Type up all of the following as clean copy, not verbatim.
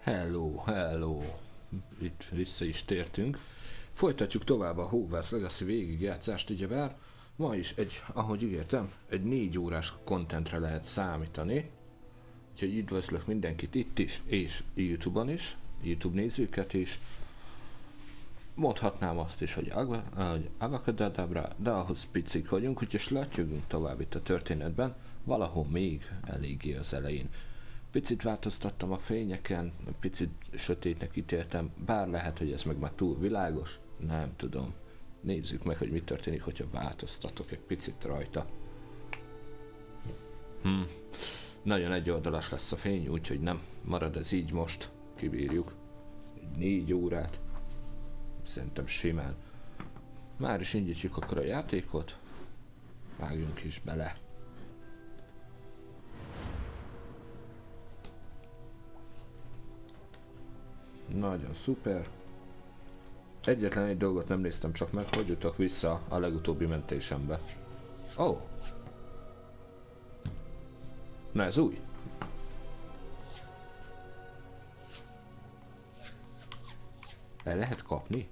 Hello, hello! Itt vissza is tértünk. Folytatjuk tovább a Hogwarts Legacy végigjátszást, ugyebár ma is ahogy ígértem, egy 4 órás contentre lehet számítani. Úgyhogy üdvözlök mindenkit itt is, és YouTube-on is, YouTube nézőket is. Mondhatnám azt is, hogy avakadabra, de ahhoz picik vagyunk, úgyhogy slattyogunk tovább itt a történetben, valahol még eléggé az elején. Picit változtattam a fényeken, picit sötétnek ítéltem, bár lehet, hogy ez meg már túl világos, nem tudom. Nézzük meg, hogy mi történik, hogyha változtatok egy picit rajta. Nagyon egyoldalas lesz a fény, úgyhogy nem marad ez így most, kibírjuk. 4 órát, szerintem simán. Már is indítjuk akkor a játékot, vágjunk is bele. Nagyon szuper. Egyetlen egy dolgot nem néztem csak meg, hogy jutok vissza a legutóbbi mentésembe. Oh. Na ez új. El lehet kapni?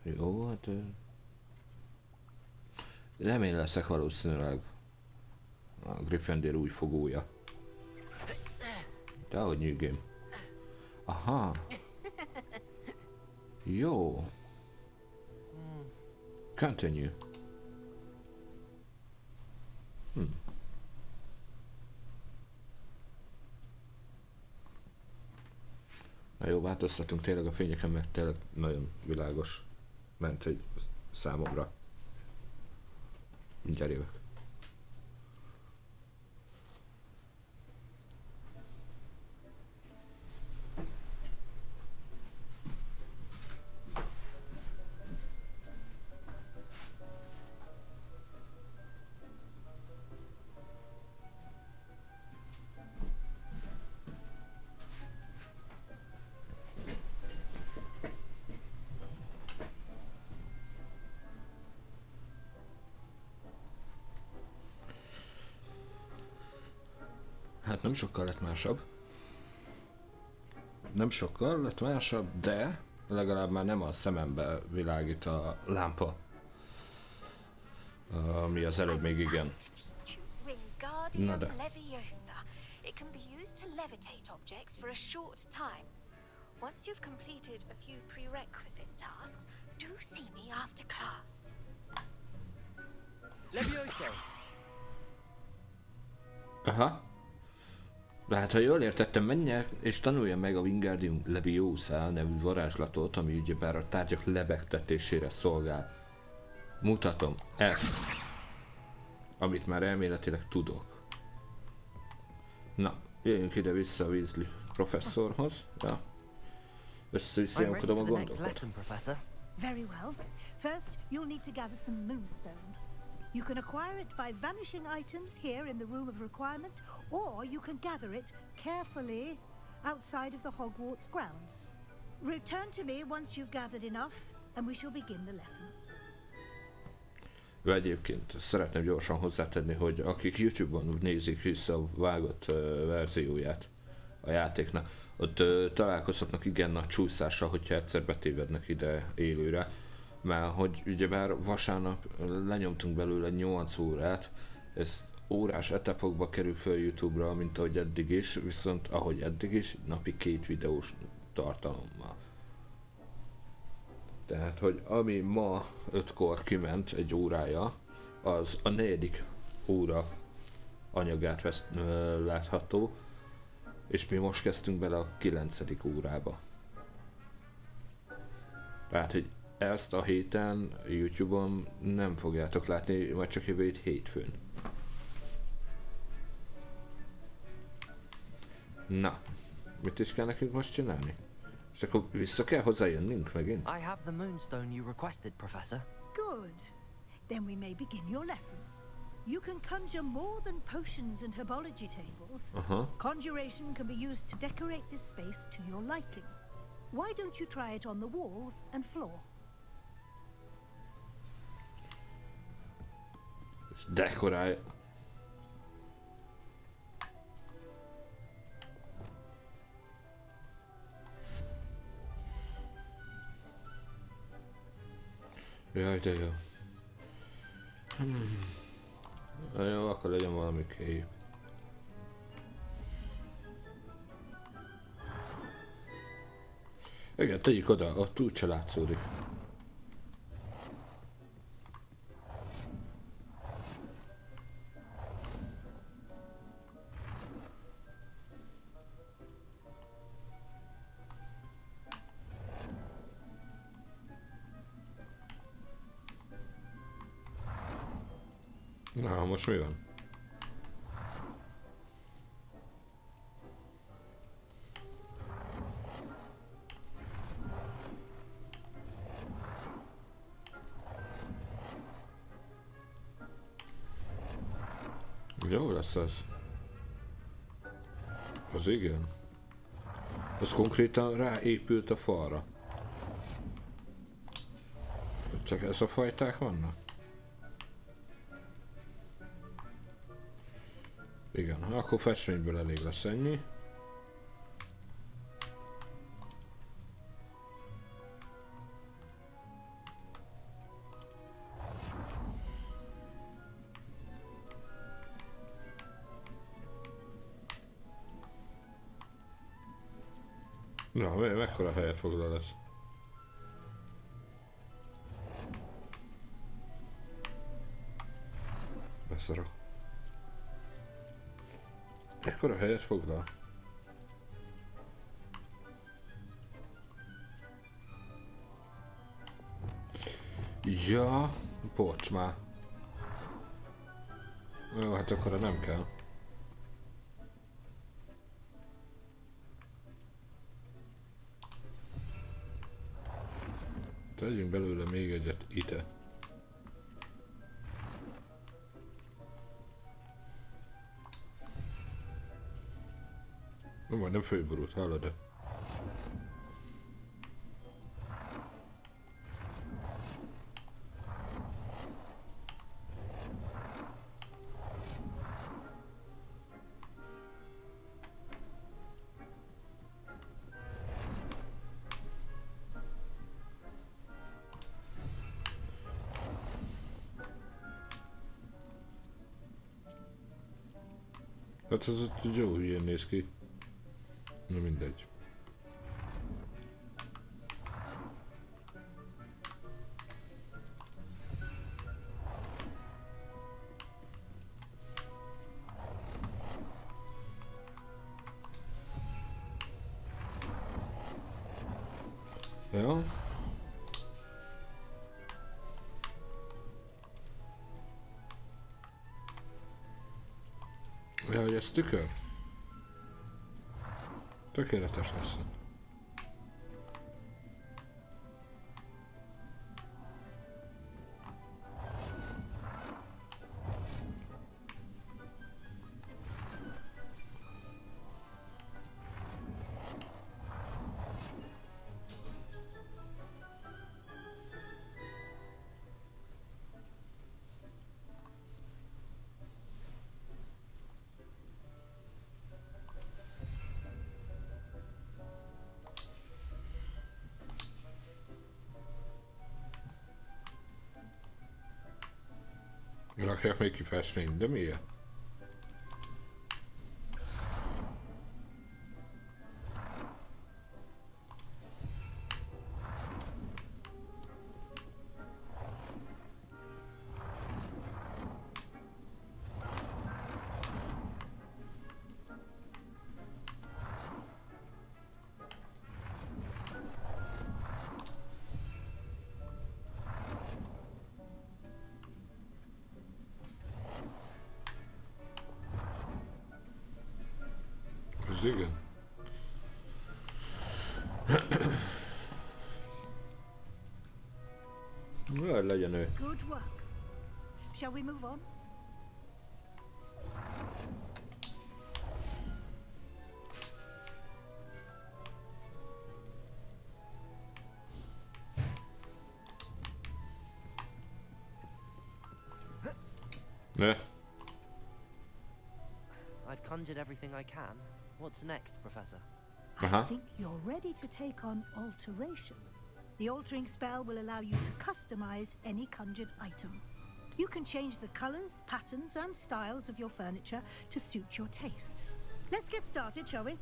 Jó, hát... Nem én leszek valószínűleg a Gryffindor új fogója. Dehogy nyűgém. Aha. Jó. Continue. Na jó, változtatunk tényleg a fényeken, mert tényleg nagyon világos ment egy számomra. Mindjárt jövök. Hát nem sokkal lett másabb. Nem sokkal lett másabb, de legalább már nem a szemembe világít a lámpa. Ami az előbb még igen. Na de. It can be used to levitate objects for a short time. Once you've completed a few prerequisite tasks, do see me after class. Levioso! Aha. De hát ha jól értettem, menjek és tanulja meg a Wingardium Leviosa nevű varázslatot, ami ugyebár a tárgyak lebegtetésére szolgál. Mutatom ezt, amit már elméletileg tudok. Na, jöjjünk ide vissza a Weasley professzorhoz. Ja. Össze-visszajönkodom a gondokat. Very well. First, you'll need to gather some moonstone. You can acquire it by vanishing items here in the Room of Requirement, or you can gather it carefully outside of the Hogwarts grounds. Return to me once you've gathered enough, and we shall begin the lesson. Egyébként szeretném gyorsan hozzátenni, hogy akik YouTube-on nézik vissza a vágott verzióját a játéknak, ott találkozhatnak igen nagy csúszással, hogyha egyszer betévednek ide élőre. Mert hogy ugyebár vasárnap lenyomtunk belőle 8 órát, ez órás etapokba kerül föl YouTube-ra, mint ahogy eddig is, viszont ahogy eddig is, napi 2 videós tartalommal. Tehát, hogy ami ma 5-kor kiment egy órája, az a 4. óra anyagát látható, és mi most kezdtünk bele a 9. órába. Tehát, hogy ezt a héten YouTube-on nem fogjátok látni, majd csak jövő hétfőn. Na, mit is kell nekünk most csinálni? És akkor vissza kell hozzájönnünk megint? I have the moonstone you requested, Professor. Good. Then we may begin your lesson. You can conjure more than potions and herbology tables. Conjuration can be used to decorate this space to your liking. Why don't you try it on the walls and floor? Dekorálj. Jaj, de jó. Jó, akkor legyen valami kép. Igen, tegyük oda, ott úgyse látszódik. Na, most mi van? Jó lesz az. Az igen. Az konkrétan ráépült a falra. Csak ez a fajták vannak? Igen, akkor festményből elég lesz ennyi. Na, mekkora helyet foglal ez? Beszarok. Mekkora helyet foglal? Ja, bocs már. Jó, hát akkor nem kell. Tegyünk belőle még egyet ide. Majdnem főborult, hallod-e? Hát az ott jó hülyén néz ki. Na mindegy. Ja. Ja, hogy ez tükör? Tökéletes lesz. Rakják még ki festményt, de miért? Az igen. Jaj, legyen ő. Good work. Shall we move on? Ne. I've conjured everything I can. What's next, Professor? I think you're ready to take on alteration. The altering spell will allow you to customize any conjured item. You can change the colors, patterns, and styles of your furniture to suit your taste. Let's get started, shall we?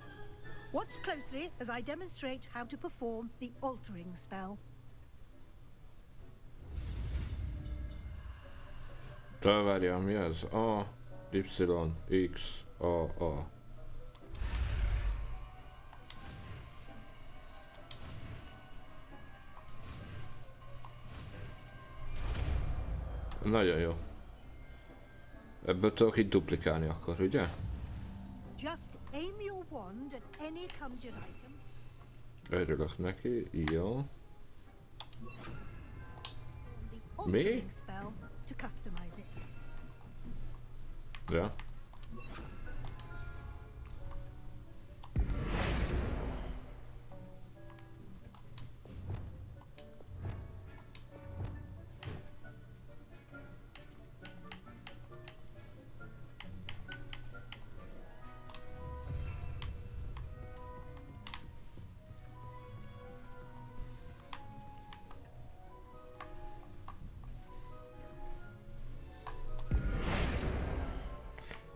Watch closely as I demonstrate how to perform the altering spell. Várjál, mi ez? A, Y, X, A. Nagyon jó. Ebből tudok itt duplikálni akkor, ugye? Just aim your wand at any conjured item. Örülök neki, jó. The altering spell to customize it. Ja.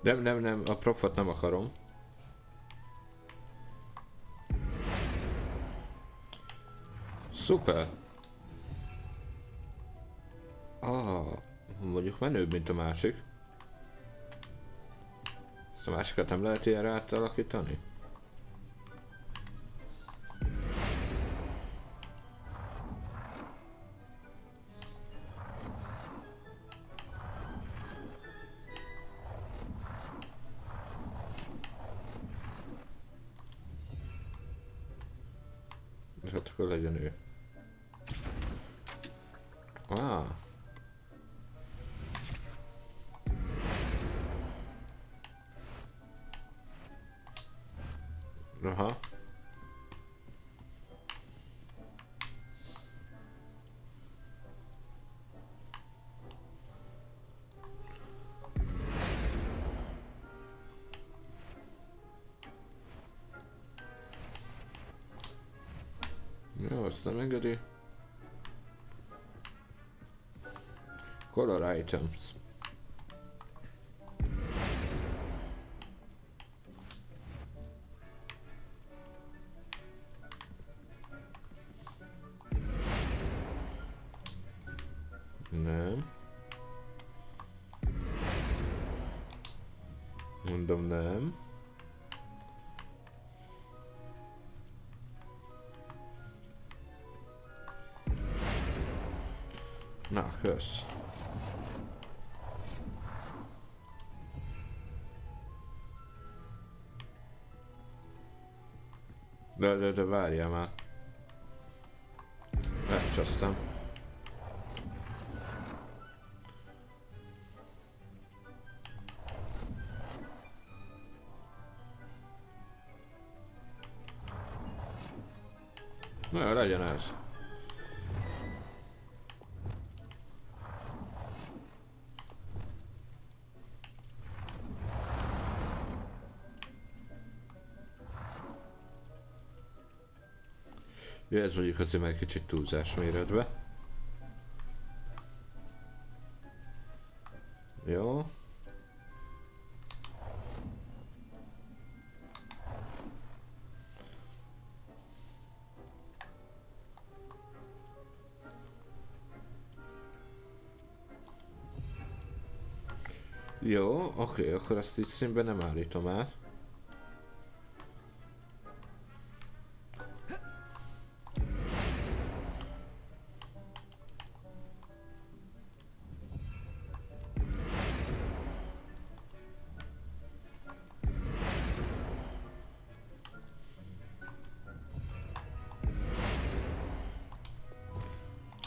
Nem, a profot nem akarom. Szuper! Mondjuk menőbb, mint a másik. Ezt a másikat nem lehet ilyenre átalakítani? Hát akkor legyen ő. Aha. Jó, azt nem engedi. Color items. Nem. Mondom nem. Na, kösz. De várjál már. Elcsasztam. Na jó, legyen ez. Ja, ez mondjuk azért már kicsit túlzás méretbe. Jó. Jó, oké, akkor ezt így színben nem állítom át.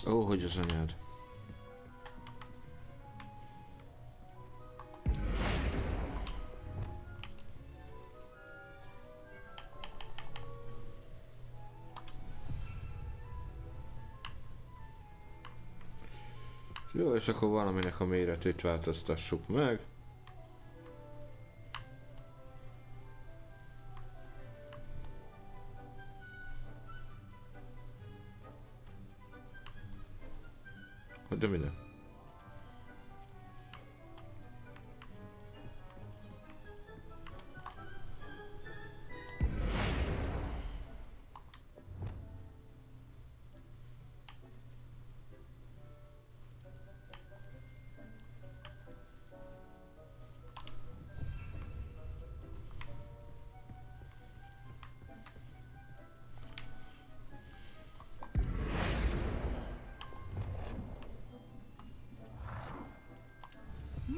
Ó, hogy az anyád. Jó, és akkor valaminek a méretét változtassuk meg. De minden.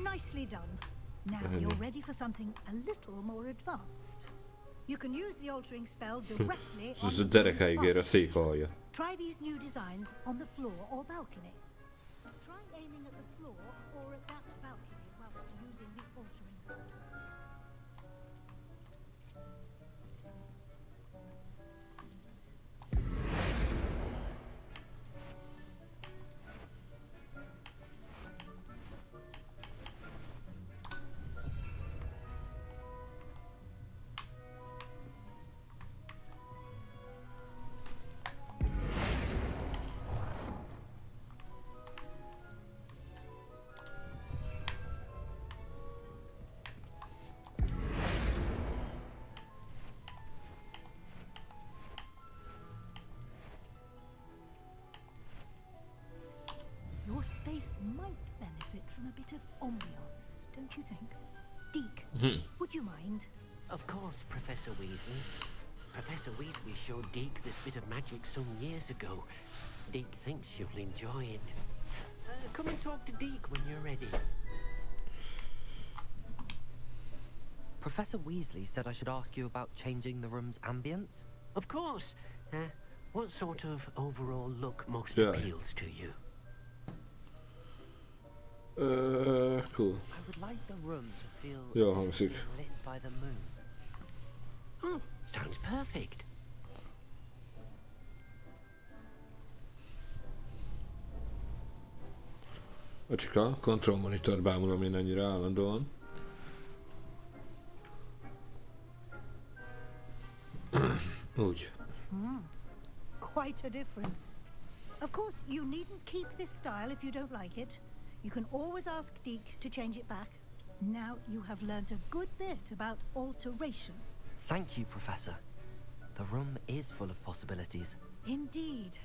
Nicely done. Now you're ready for something a little more advanced. You can use the altering spell directly on Ez a the derekáig ér a bones. szék alja. Try these new designs on the floor or balcony. Try aiming at the floor or at that balcony whilst using the altering spell. Your space might benefit from a bit of ambiance, don't you think? Deke, would you mind? Of course, Professor Weasley. Professor Weasley showed Deke this bit of magic some years ago. Deke thinks you'll enjoy it. Come and talk to Deke when you're ready. Professor Weasley said I should ask you about changing the room's ambience. Of course. What sort of overall look most Yeah. appeals to you? Cool. I would like the room to feel Ja, as if hangzik. it's being lit by the moon. Oh, sounds perfect. Acsika, kontrollmonitor bámulom én ennyire állandóan. Úgy. Quite a difference. Of course, you needn't keep this style if you don't like it. You can always ask Deke to change it back. Now you have learnt a good bit about alteration. Thank you, Professor. The room is full of possibilities. Indeed.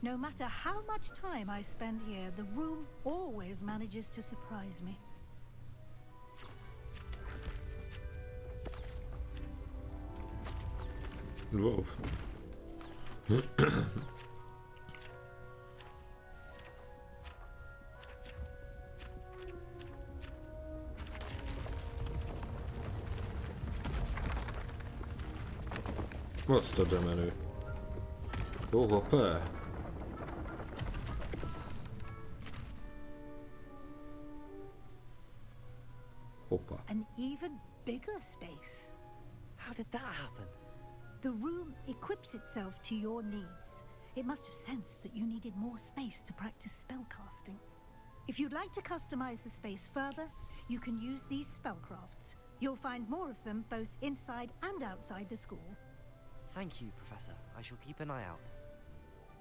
No matter how much time I spend here, the room always manages to surprise me. Wow. Azt a demenő. Jó, hoppá. Hoppa. An even bigger space. How did that happen? The room equips itself to your needs. It must have sensed that you needed more space to practice spellcasting. If you'd like to customize the space further, you can use these spellcrafts. You'll find more of them both inside and outside the school. Thank you, Professor. I shall keep an eye out.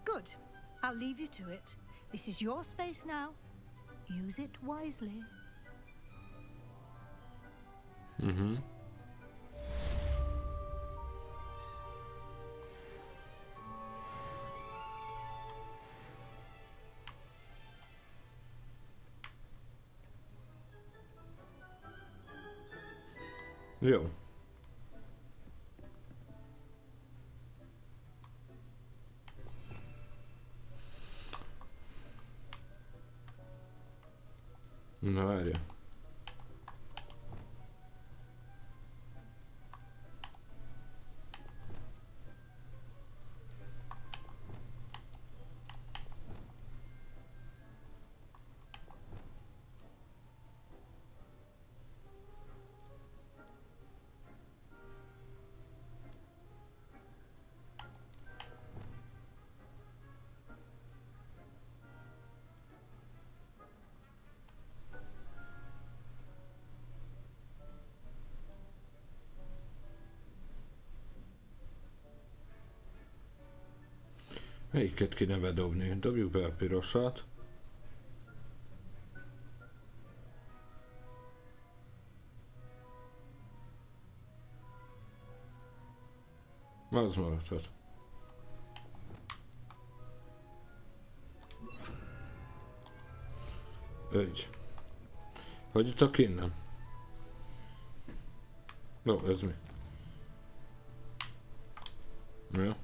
Good. I'll leave you to it. This is your space now. Use it wisely. Jó. Na várja. Melyiket kéne bedobni? Dobjuk be a pirosat. Az maradhat. Úgy. Hogy jutok innen? Jó, ez mi? Ja.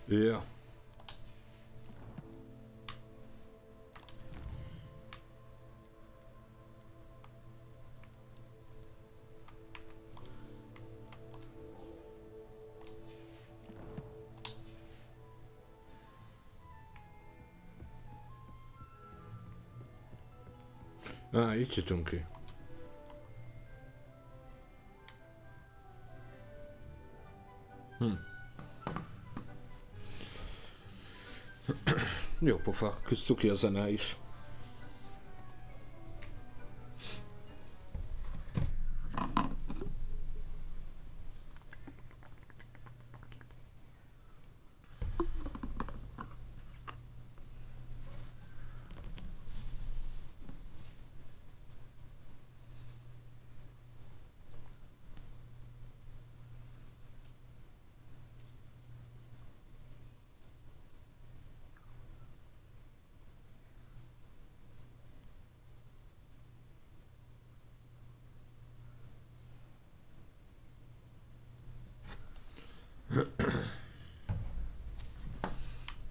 Ja. Így jutunk ki. Jó pofa, cuki a zene is.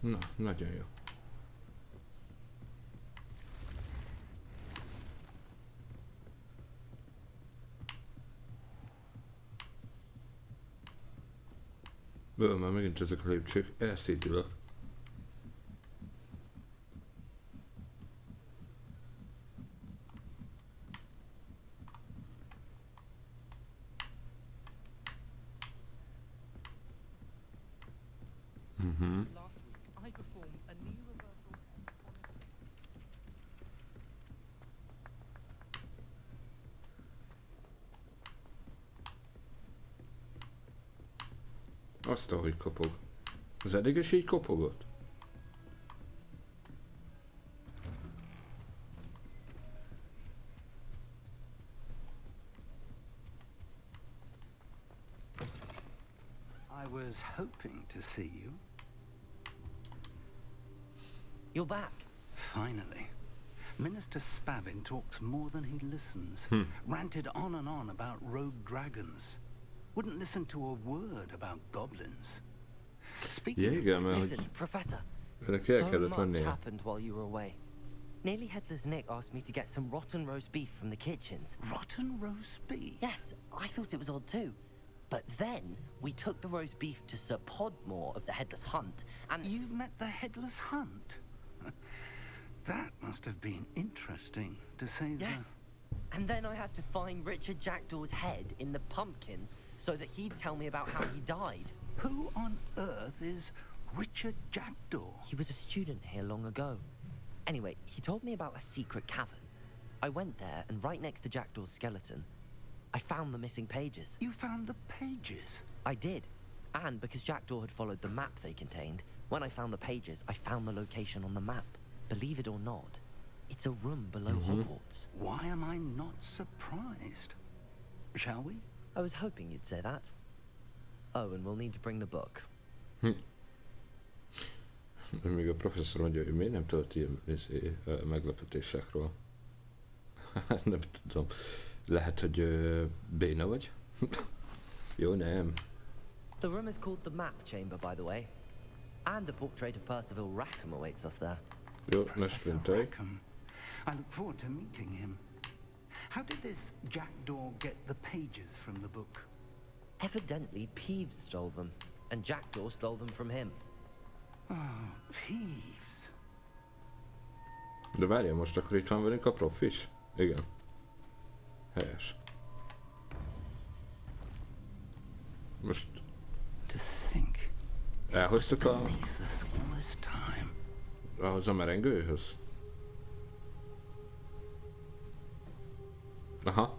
Na, nagyon jó. Már megint ezek a lépcsők, elszédülök. Azt, ahogy kopog. Az eddig is így kopogott? I was hoping to see you. You're back. Finally. Minister Spavin talks more than he listens. Ranted on and on about rogue dragons. Wouldn't listen to a word about goblins. Speaking Igen, of... mert Listen, Professor. so much happened while you were away. Nearly Headless Nick asked me to get some rotten roast beef from the kitchens. Rotten roast beef? Yes, I thought it was odd too. But then we took the roast beef to Sir Podmore of the Headless Hunt, and You met the Headless Hunt? That must have been interesting, to say yes. And then I had to find Richard Jackdaw's head in the pumpkins so that he'd tell me about how he died. the... Who on earth is Richard Jackdaw? He was a student here long ago. Anyway, he told me about a secret cavern. I went there, and right next to Jackdaw's skeleton, I found the missing pages. You found the pages? I did. And because Jackdaw had followed the map they contained, when I found the pages, I found the location on the map. Believe it or not, it's a room below Hogwarts. Why am I not surprised? Shall we? I was hoping you'd say that. Oh, and we'll need to bring the book. Még a professzor mondja, hogy miért nem tudott ilyen meglepetésekről. Hát nem tudom. Lehet, hogy béna vagy? Jó, nem. The room is called the Map Chamber, by the way. And a portrait of Percival Rackham awaits us there. Jó, ne Professor sprintelj. Rackham. I look forward to meeting him. How did this Jackdaw get the pages from the book? Evidently, Peeves stole them, and Jackdaw stole them from him. Oh, Peeves. De várjál, most akkor itt van velünk a prof is? Igen. Helyes. Most To think. elhoztuk a... Beneath us all this time. ahhoz a merengőhöz? Aha.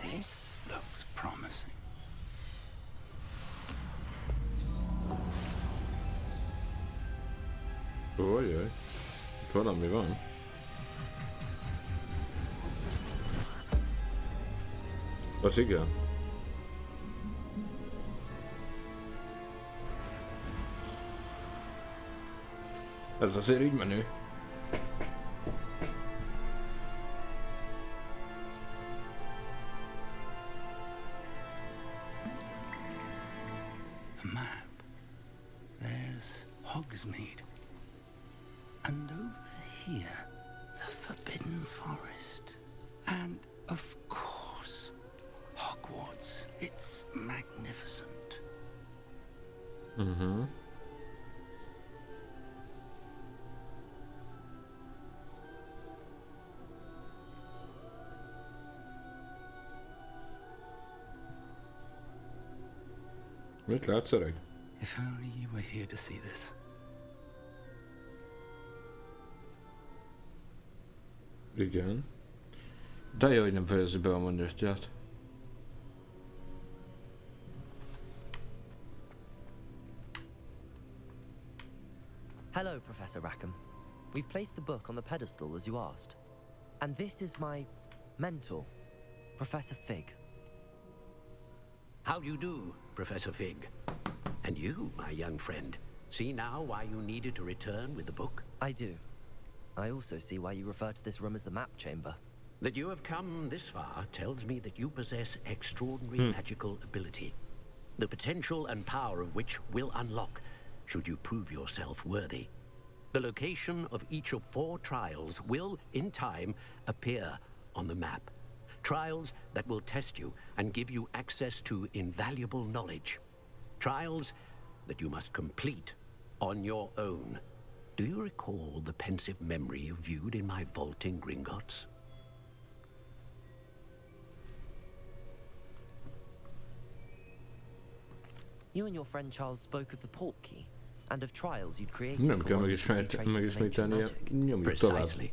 This looks promising. Ojjaj. Itt valami van. Az igen. Ez azért így menő. A map. There's Hogsmeade. And over here, the Forbidden Forest. And, of course, Hogwarts. It's magnificent. Mhm. Mit látsz, öreg? If only you were here to see this. Igen. De jó, hogy nem fejezi be a mondatját. Hello, Professor Rackham. We've placed the book on the pedestal as you asked. And this is my mentor, Professor Fig. How do you do, Professor Fig? And you, my young friend, see now why you needed to return with the book? I do. I also see why you refer to this room as the map chamber. That you have come this far tells me that you possess extraordinary magical ability, the potential and power of which will unlock should you prove yourself worthy. The location of each of 4 trials will, in time, appear on the map. Trials that will test you and give you access to invaluable knowledge. Trials that you must complete on your own. Do you recall the pensive memory you viewed in my vault in Gringotts? You and your friend Charles spoke of the portkey and of trials you'd created Nem for kell one who could see traces of ancient megismételnie. magic. Nyomjuk tovább. Precisely.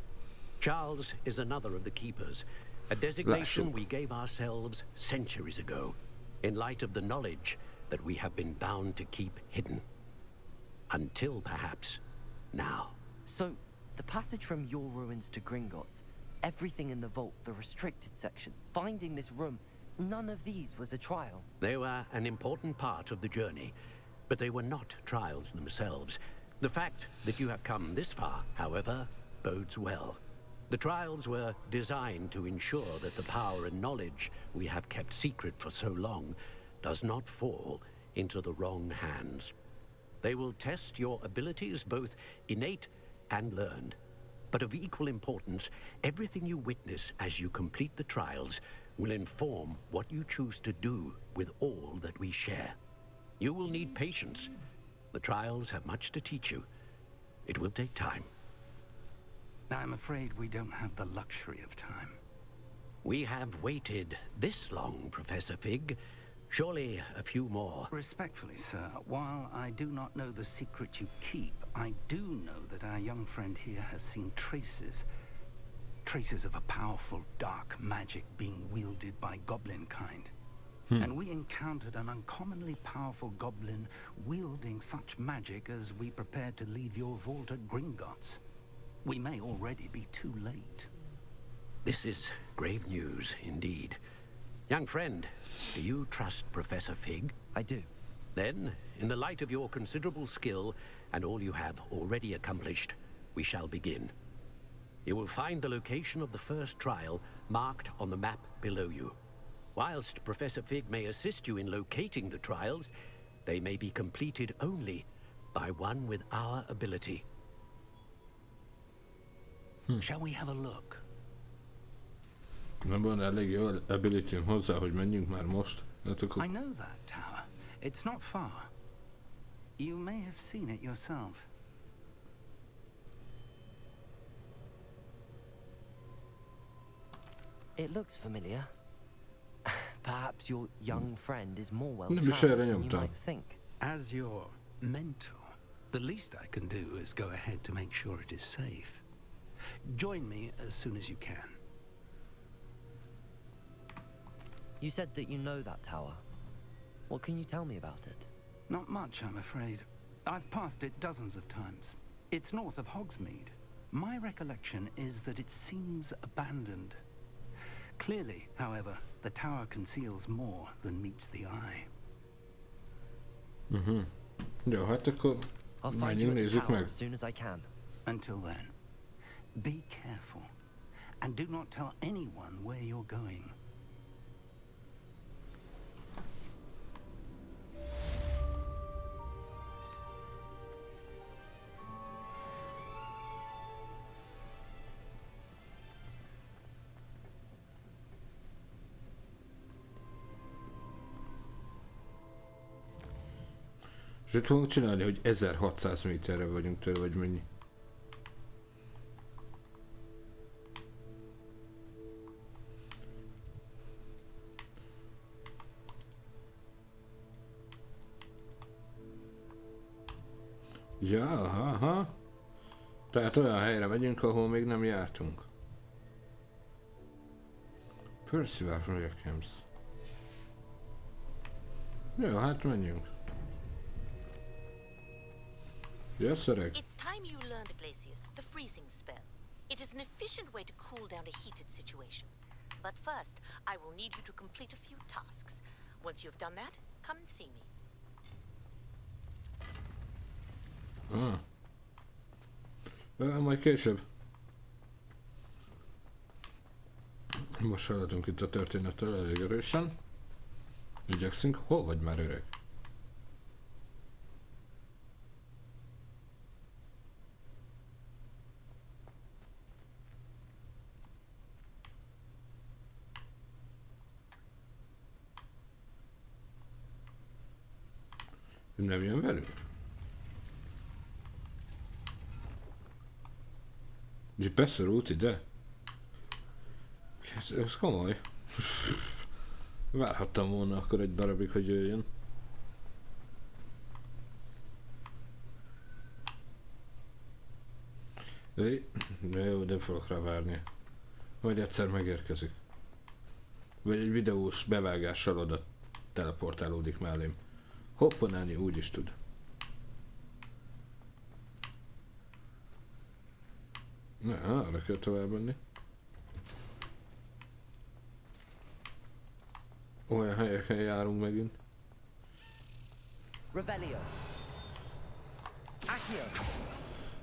Charles is another of the keepers, a designation we gave ourselves centuries ago, in light of the knowledge that we have been bound to keep hidden. Until perhaps now. So, the passage from your ruins to Gringotts, everything in the vault, the restricted section, finding this room, none of these was a trial. They were an important part of the journey, but they were not trials themselves. The fact that you have come this far, however, bodes well. The trials were designed to ensure that the power and knowledge we have kept secret for so long does not fall into the wrong hands. They will test your abilities, both innate and learned. But of equal importance, everything you witness as you complete the trials will inform what you choose to do with all that we share. You will need patience. The trials have much to teach you. It will take time. I'm afraid we don't have the luxury of time. We have waited this long, Professor Fig. Surely a few more. Respectfully, sir, while I do not know the secret you keep, I do know that our young friend here has seen traces of a powerful dark magic being wielded by goblin kind. And we encountered an uncommonly powerful goblin wielding such magic as we prepared to leave your vault at Gringotts. We may already be too late. This is grave news indeed. Young friend, do you trust Professor Fig? I do. Then, in the light of your considerable skill and all you have already accomplished, we shall begin. You will find the location of the first trial marked on the map below you. Whilst Professor Fig may assist you in locating the trials, they may be completed only by one with our ability. Shall we have a look? Nem van elég jó ability hozzá, hogy menjünk már most. Hát akkor... I know that tower. It's not far. You may have seen it yourself. It looks familiar. Perhaps your young friend is more well Nem is traveled erre than you nyomtam. might think. As your mentor, the least I can do is go ahead to make sure it is safe. Join me as soon as you can. You said that you know that tower. What can you tell me about it? Not much, I'm afraid. I've passed it dozens of times. It's north of Hogsmeade. My recollection is that it seems abandoned. Clearly, however, the tower conceals more than meets the eye. Jó, hát akkor I'll find you menjünk, at the nézzük tower meg. as soon as I can. Until then, be careful. And do not tell anyone where you're going. És itt fogunk csinálni, hogy 1600 méterre vagyunk tőle, vagy mennyi. Ja, aha. Tehát olyan helyre megyünk, ahol még nem jártunk. Percival Projections. Jó, hát menjünk. Yes, Erek. It's time you learned, Glacius, the freezing spell. It is an efficient way to cool down a heated situation. But first, I will need you to complete a few tasks. Once you've done that, come and see me. Majd később. Most haladunk itt a történettől elég erősen. Igyekszünk. Hol vagy már, öreg? Nem jön velünk? És beszorult ide? Ez komoly. Várhattam volna akkor egy darabig, hogy jöjjön. De jó, nem fogok rá várni. Majd egyszer megérkezik. Vagy egy videós bevágással oda teleportálódik mellém. Hoppanálni úgy is tud. Na, arra kell tovább menni. Olyan helyeken járunk megint. Revelio. Accio.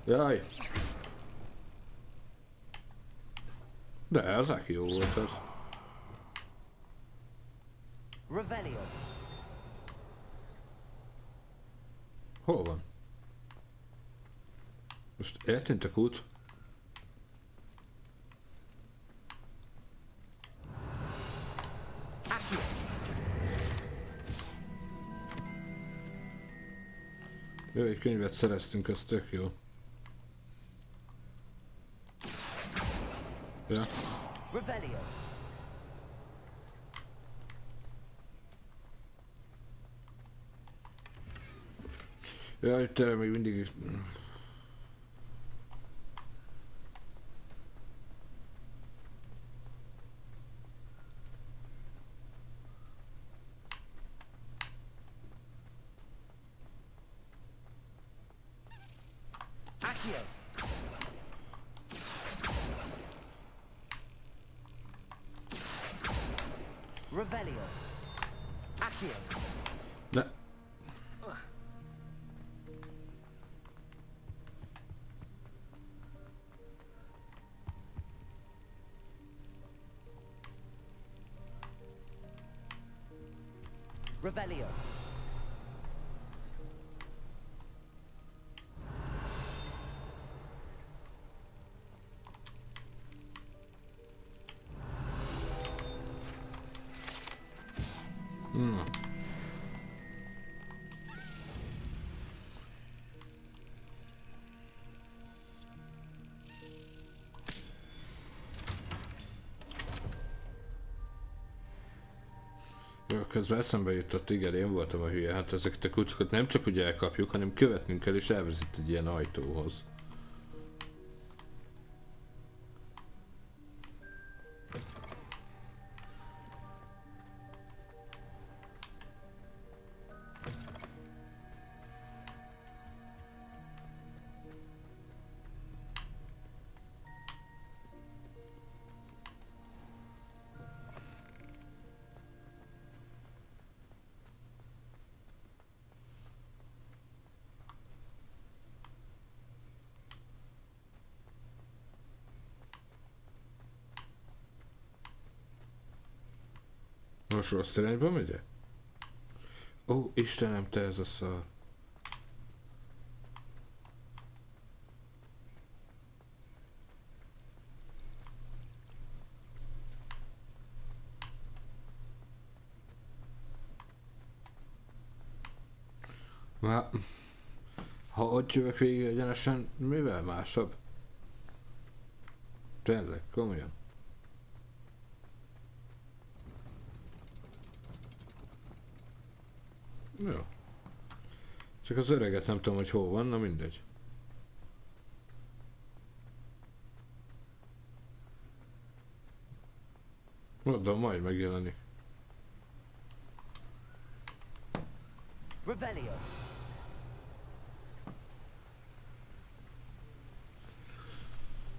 Jaj! De az Accio volt az. Revelio. Hol van? Most eltűnt a kút? Accio. Jó, egy könyvet szereztünk, az tök jó. Ja. Revelio. Ja, itt erre még mindig... Accio. Revelio. Accio. De... Revelio. Közben eszembe jutott, igen, én voltam a hülye, hát ezeket a kulcsokat nem csak úgy elkapjuk, hanem követnünk kell és elvezet egy ilyen ajtóhoz. Most rossz irányba megyek? Ó, Istenem, te ez a szar. Már... Ha ott jövök végig egyenesen, mivel másabb? Tényleg, komolyan. Jó. Csak az öreget nem tudom, hogy hol van, na mindegy. Mondom, majd megjelenik. Revelio.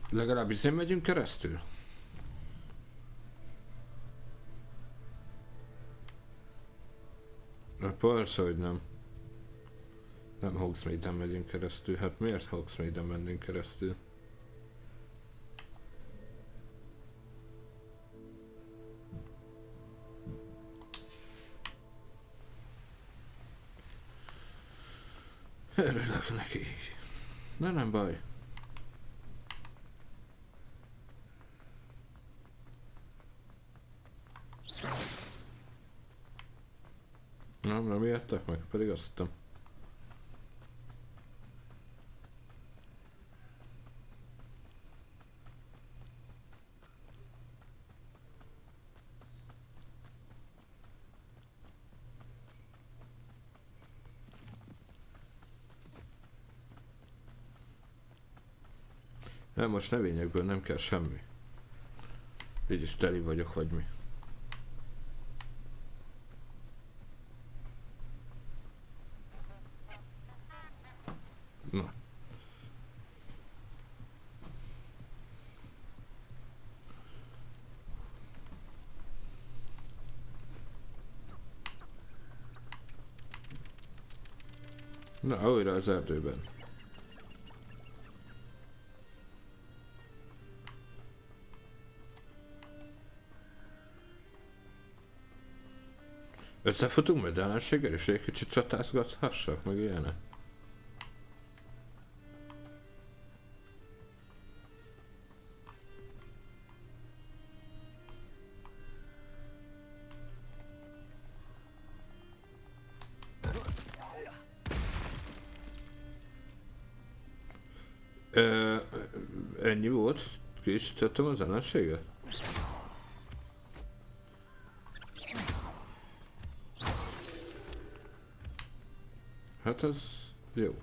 Legalább izén megyünk keresztül? Persze, hogy nem. Nem Hogsmeade-en megyünk keresztül. Hát miért Hogsmeade-en mennénk keresztül? Örülök neki. De nem baj. Nem ijedtek meg, pedig azt hittem. Nem, most növényekből nem kell semmi. Így is teli vagyok, vagy mi. Na. Na, újra az erdőben. Összefutunk majd ellenséggel és egy kicsit csatázgathassak, meg ilyenek. Ennyi volt? Ki is tettem az ellenséget? Hát ez jó.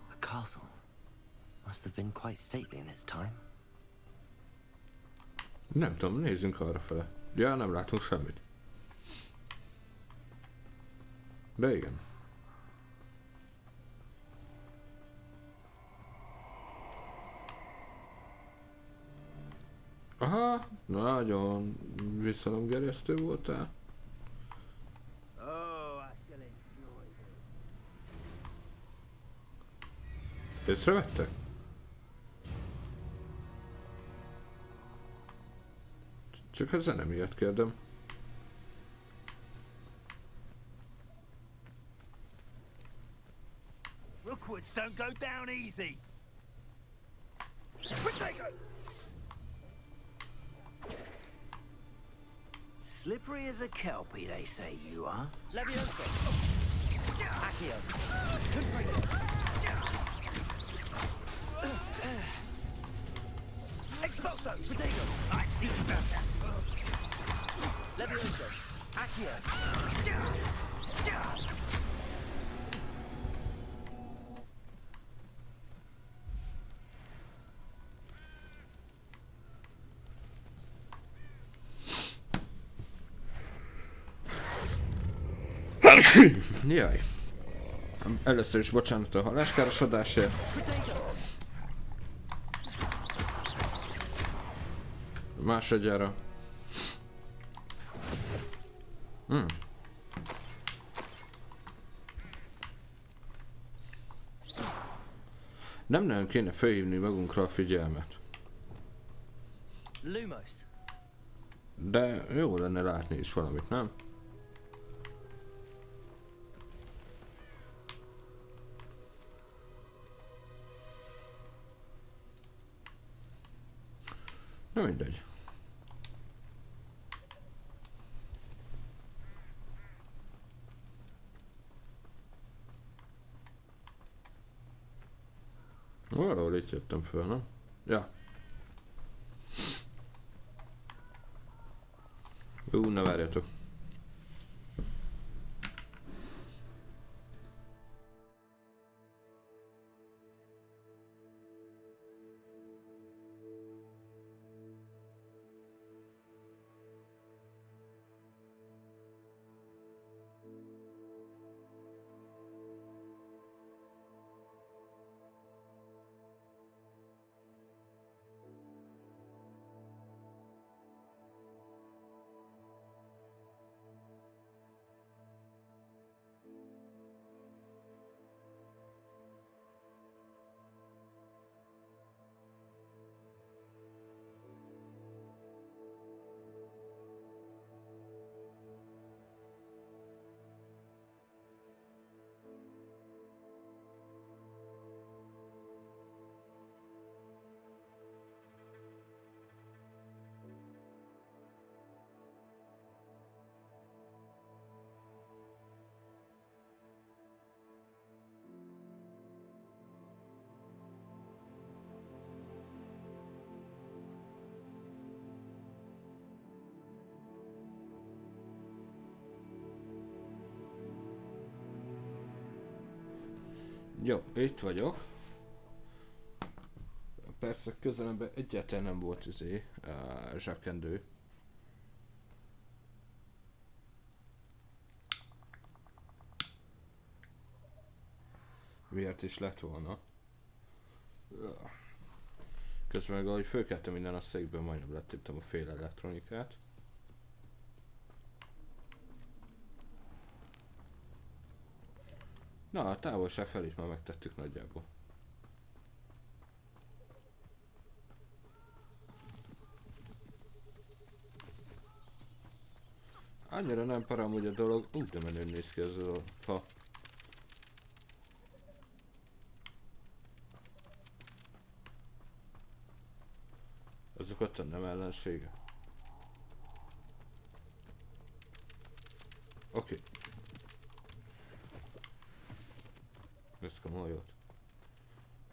The castle must have been quite stately in its time. Nem tudom, nézzünk arra fele. Ja, nem látunk semmit. De igen. Aha, nagyon visszalomgerjesztő voltál. Észrevettek? Csak a zene miatt kérdem. Rookwoods don't go down easy. Slippery as a kelpie, they say you are. Levioso. Accio. Confringo. Expo. Toxo, Potato. I see better. Levioso, Accio. Jaj. Először is bocsánat a haláskárosodásért. Másodjára. Nem nagyon kéne felhívni magunkra a figyelmet. Lumos. De jó lenne látni is valamit, nem? Na mindegy. Valahol itt jöttem föl, nem? Ja. Ne várjatok. Jó, itt vagyok. Persze közelemben egyáltalán nem volt zsebkendő. Miért is lett volna? Közben meg ahogy fölkeltem minden a székből, majdnem letéptem a fél elektronikát. Na, a távolság felét már megtettük nagyjából. Annyira nem param, hogy a dolog, de menőn néz ki ez a fa. Azok ott nem ellensége. Oké. Ez komoly volt.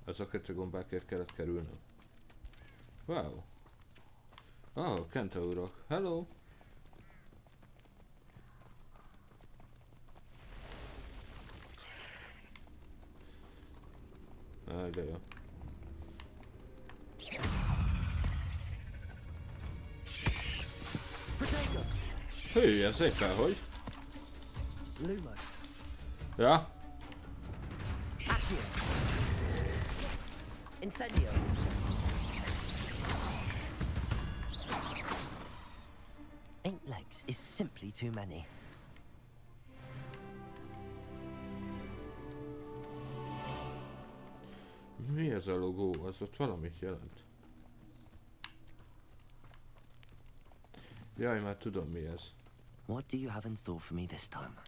Ezeket a gombákért kellett kerülnöm. Wow. Oh, kentaurok. Hello. De jó. Hű, ez éppen hogy? Lumos. Ja? Accio. Incendio. Eight legs is simply too many. Mi ez a logó? Az ott valamit jelent. Jaj, már tudom mi ez. What do you have in store for me this time?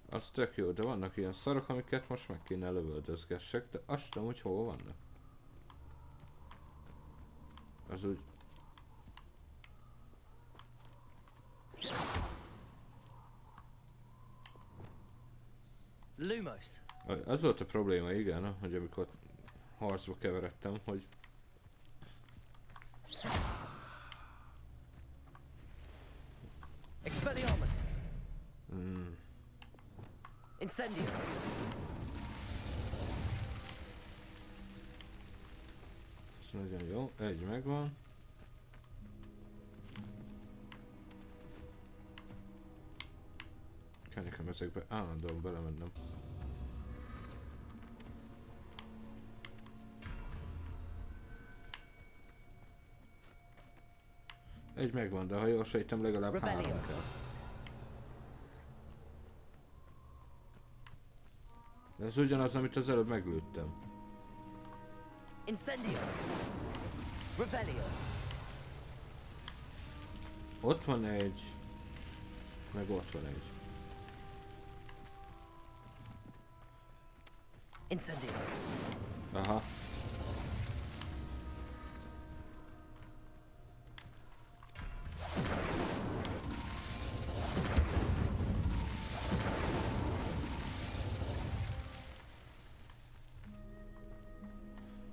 Az tök jó, de vannak ilyen szarok, amiket most meg kéne lövöldözgessek, de azt tudom, hogy hol vannak. Az úgy... Lumos. Az volt a probléma, igen, hogy amikor harcba keveredtem, hogy... Expelliarmus. Incendio. Ez nagyon jó, egy megvan. Kell nekem ezekbe állandóan belemennem. Egy megvan, de ha jól sejtem, legalább 3 kell. De ez ugyanaz, amit az előbb meglőttem. Incendio. Revelio. Ott van egy, meg ott van egy. Incendio. Aha.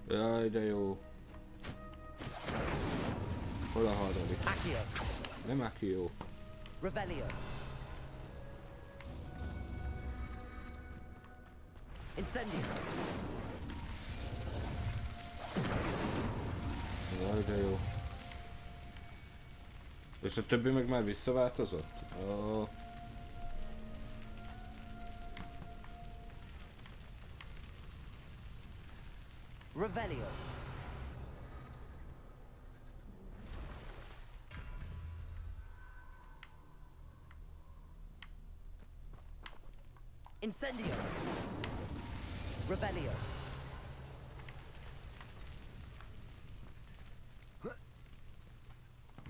Jaj, de jó. Hol a harmadik? Accio. Nem Accio. Revelio. Incendio. Jaj, de jó. És a többi meg már visszaváltozott? Oh. Revelio. Incendio. Revelio.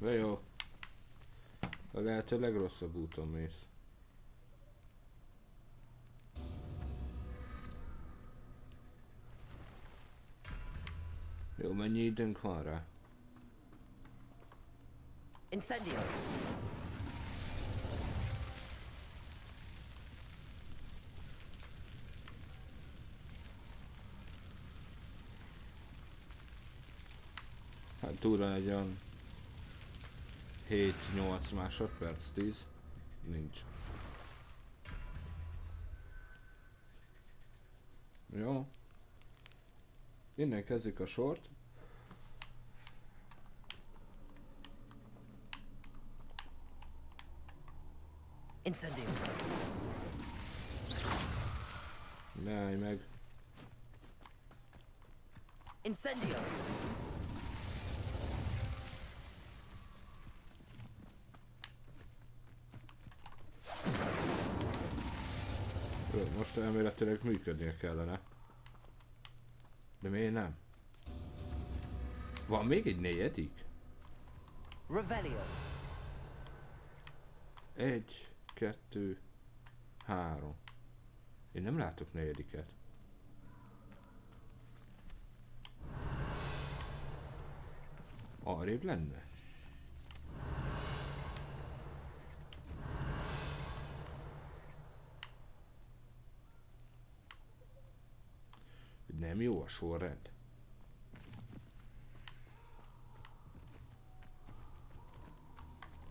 De jó. A lehető legrosszabb úton mész. Jó, mennyi időnk van rá? Incendio. Hát túra egy olyan 7-8 másodperc, 10. Nincs. Jó. Innen kezdjük a sort. Incendio. Ne állj meg. Incendio. Jó, most elméletileg működnie kellene. De miért nem? Van még egy negyedik? Revelio. 1, 2, 3. Én nem látok negyediket. Arrébb lenne? Nem jó a sorrend.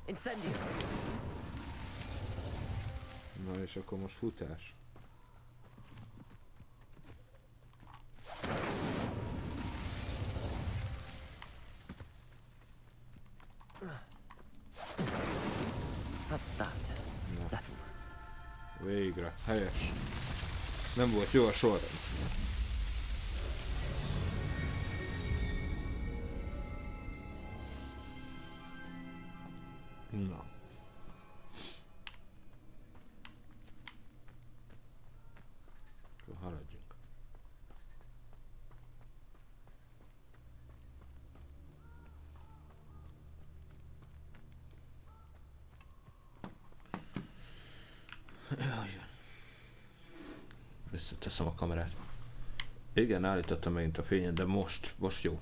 Incendio. Na és akkor most futás. That's that. Settled. Végre. Helyes. Nem volt jó a sorrend. Na. Akkor haladjunk. Jaj. Visszateszem a kamerát. Igen, állítottam megint a fényen, de most jó.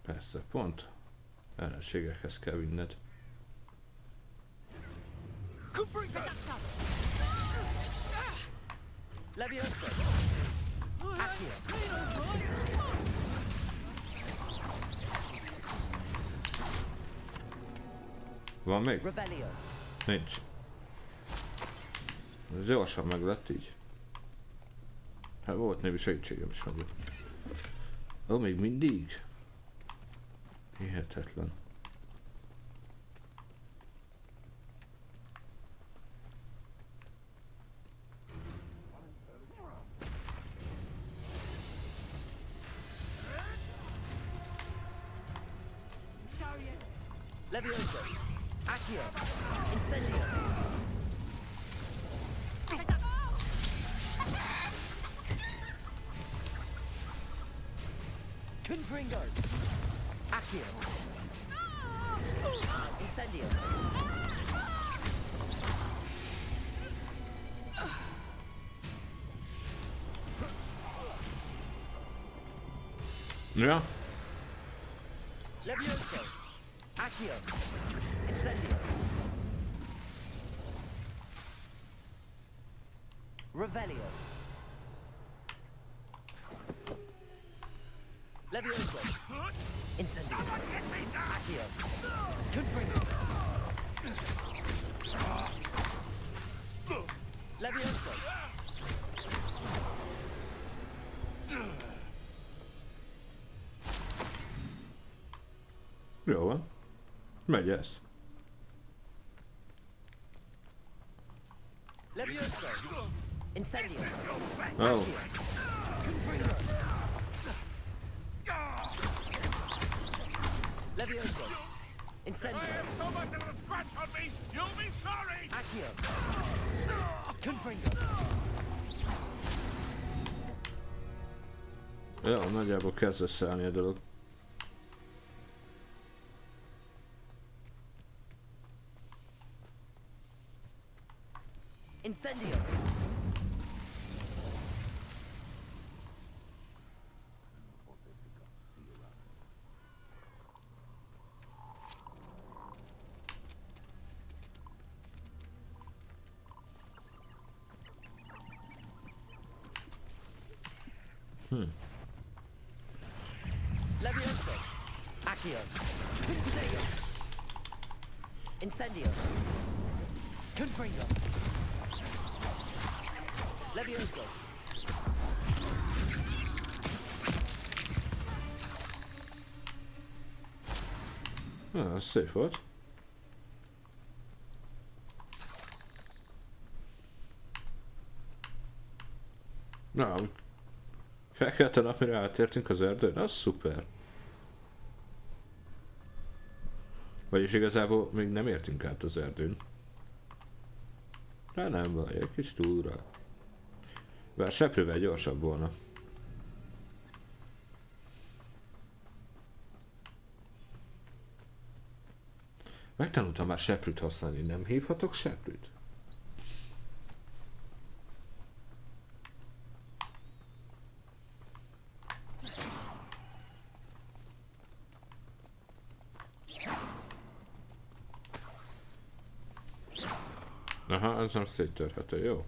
Persze, pont ellenségekhez kell vinned. Levioso. Accio. Van még? Revelio. Nincs. Ez gyorsan meg lett így. Hát volt némi segítségem is nagyon. Ó, még mindig? Hihetetlen. Levioso. Accio. Incendio. Confringo. Accio. Incendio. Ja. Levioso. Accio. Incendio. Revelio. Levioso. Incendio. Accio. Confringo. Levioso. Jó van. Megy ez. Levioso. Incendio. Oh. Confringo. Levioso. Incendio. So much as a scratch on me, you'll be sorry! Accio. Confringo. Ja, nagyjából kezd összeállni a dolog. Incendio. Levioso. Accio. Confringo. Incendio. Confringo. Levioso. Ez szép volt. Na, felkelte nap, mire átértünk az erdőn, az szuper. Vagyis igazából még nem értünk át az erdőn. De nem baj, egy kis túra. Bár seprővel gyorsabb volna. Megtanultam már seprűt használni, nem hívhatok seprűt? Aha, ez nem széttörhető, jó.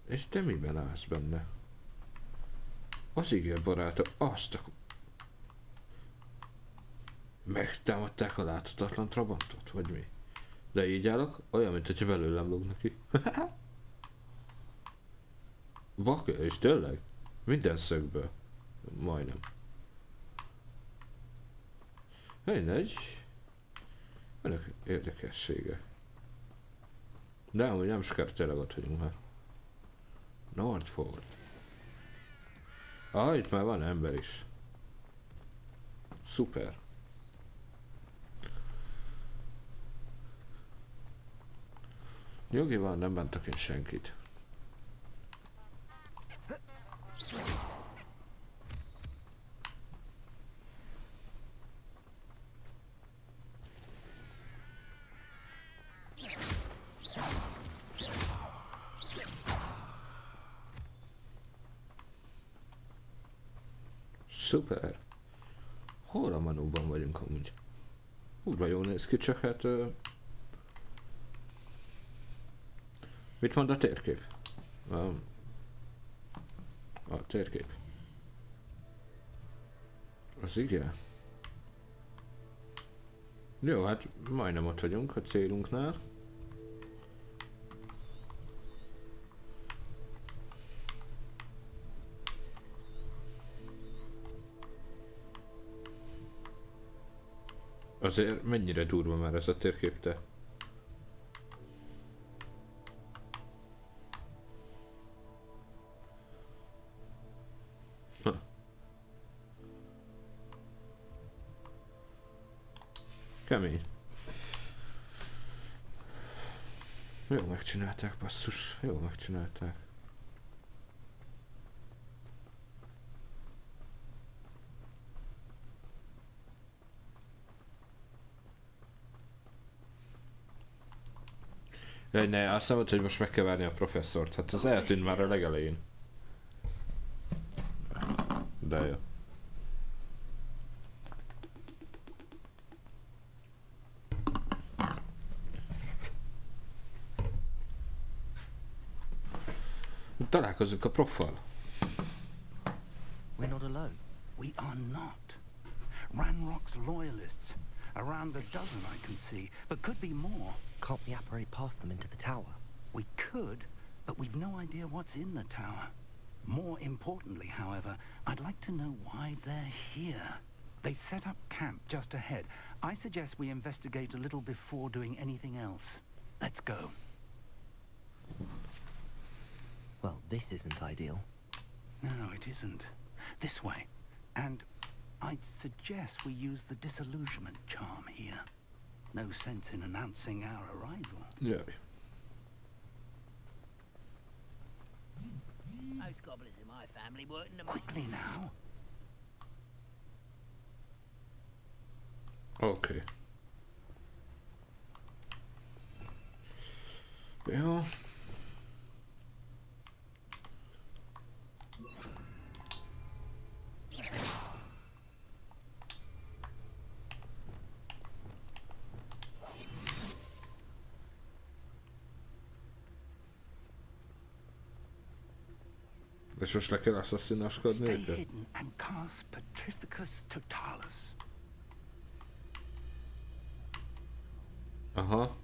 És te miben állsz benne? Az ígér baráta, azt a... Megtámadták a láthatatlan trabantot, vagy mi? De így állok, olyan, mint hogyha belőlem lógnak ki. Bakja, és tényleg? Minden szögből. Majdnem. Mindegy. Önök érdekessége. De amúgy nem sokára tényleg ott vagyunk már. Nordford. Ah, itt már van ember is. Szuper. Nyugi van, nem bántak én senkit. Szuper. Hol a manóban vagyunk amúgy? Úrva jól néz ki, csak hát... Mit mond a térkép? A térkép. Az igen. Jó, hát majdnem ott vagyunk a célunknál. Azért mennyire durva már ez a térkép, te? Kemény. Jó megcsinálták, basszus. Jó megcsinálták. Jaj, ne, azt mondod, hogy most meg kell várni a professzort. Hát az eltűnt már a legelején. De jó. Találkozunk a proffal. We're not alone. We are not. Ranrock's loyalists. Around a dozen I can see, but could be more. Can't we apparate past them into the tower? We could, but we've no idea what's in the tower. More importantly, however, I'd like to know why they're here. They've set up camp just ahead. I suggest we investigate a little before doing anything else. Let's go. Well, this isn't ideal. No, it isn't. This way. And I'd suggest we use the disillusionment charm here. No sense in announcing our arrival. Yeah. Most goblins in my family work in the Quickly now. Okay. Ja. És most le kell asszaszináskodni Stay őket? hidden and cast Petrificus Totalis. Aha.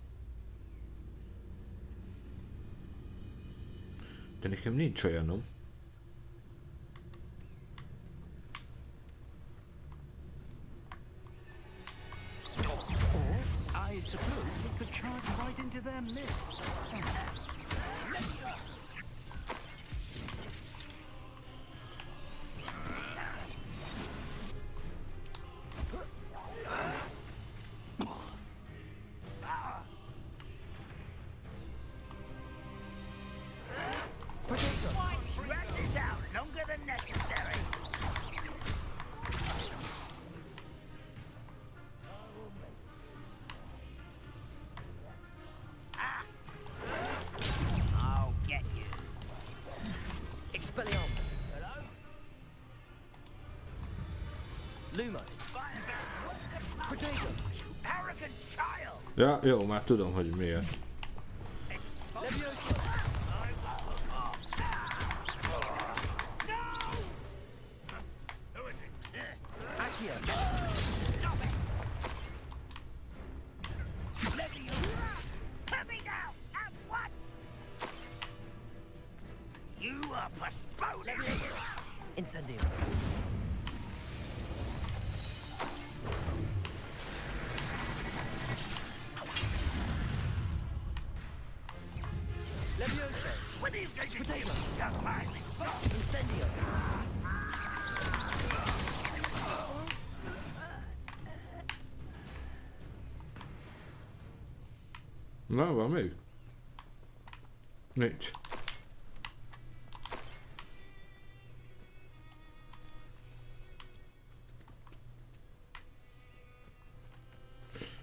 De nekem nincs olyanom. I suppose we could charge right into their midst. Drag this out longer than necessary. I'll get you. Expelliarmus. Hello? Lumos. Potato. Arrogant child. Ja, jó, már tudom, hogy miért. Levioso. Who is it? Accio. Stop it. Leviosa. Put me down at once. You are postponing this. Incendio. Levioso. When are you going to give your time? Incendio. Na, van még? Nincs.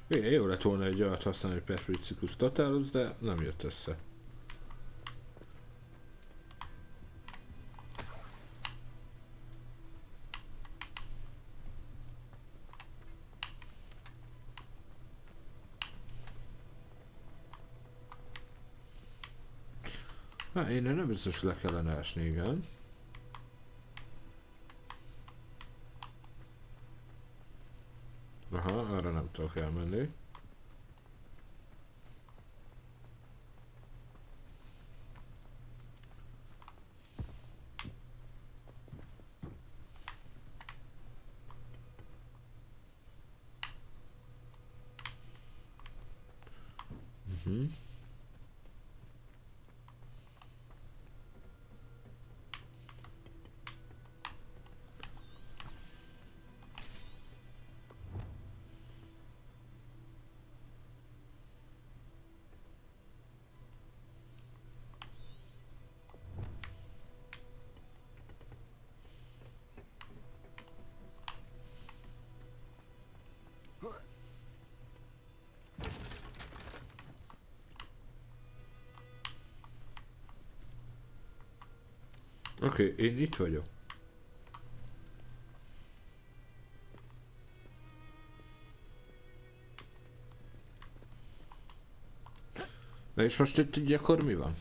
Igen, jó lett volna egy olyat használni, Petrificus Totalus, de nem jött össze. Hát innen nem biztos le kellene esni, igen. Aha, arra nem tudok elmenni. Oké, én itt vagyok. Na és most itt így akkor mi van?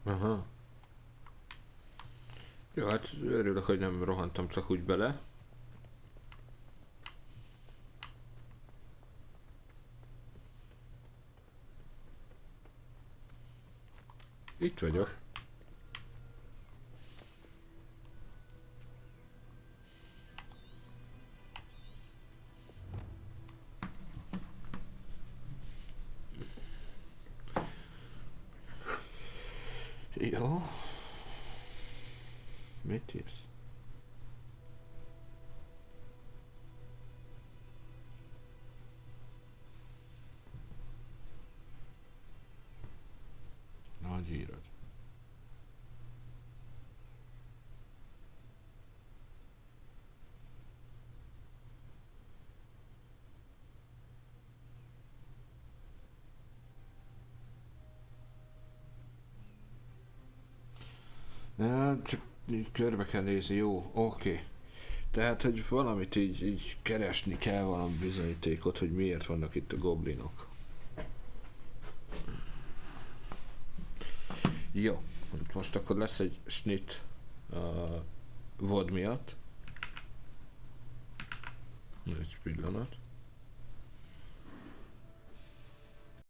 Aha. Jó, hát örülök, hogy nem rohantam csak úgy bele. Itt vagyok. Jó. Mit írsz? Nagy írod. Ja, csak így körbe kell nézni, jó, oké. Tehát, hogy valamit így keresni kell, valami bizonyítékot, hogy miért vannak itt a goblinok. Jó, most akkor lesz egy snit a vod miatt. Egy pillanat.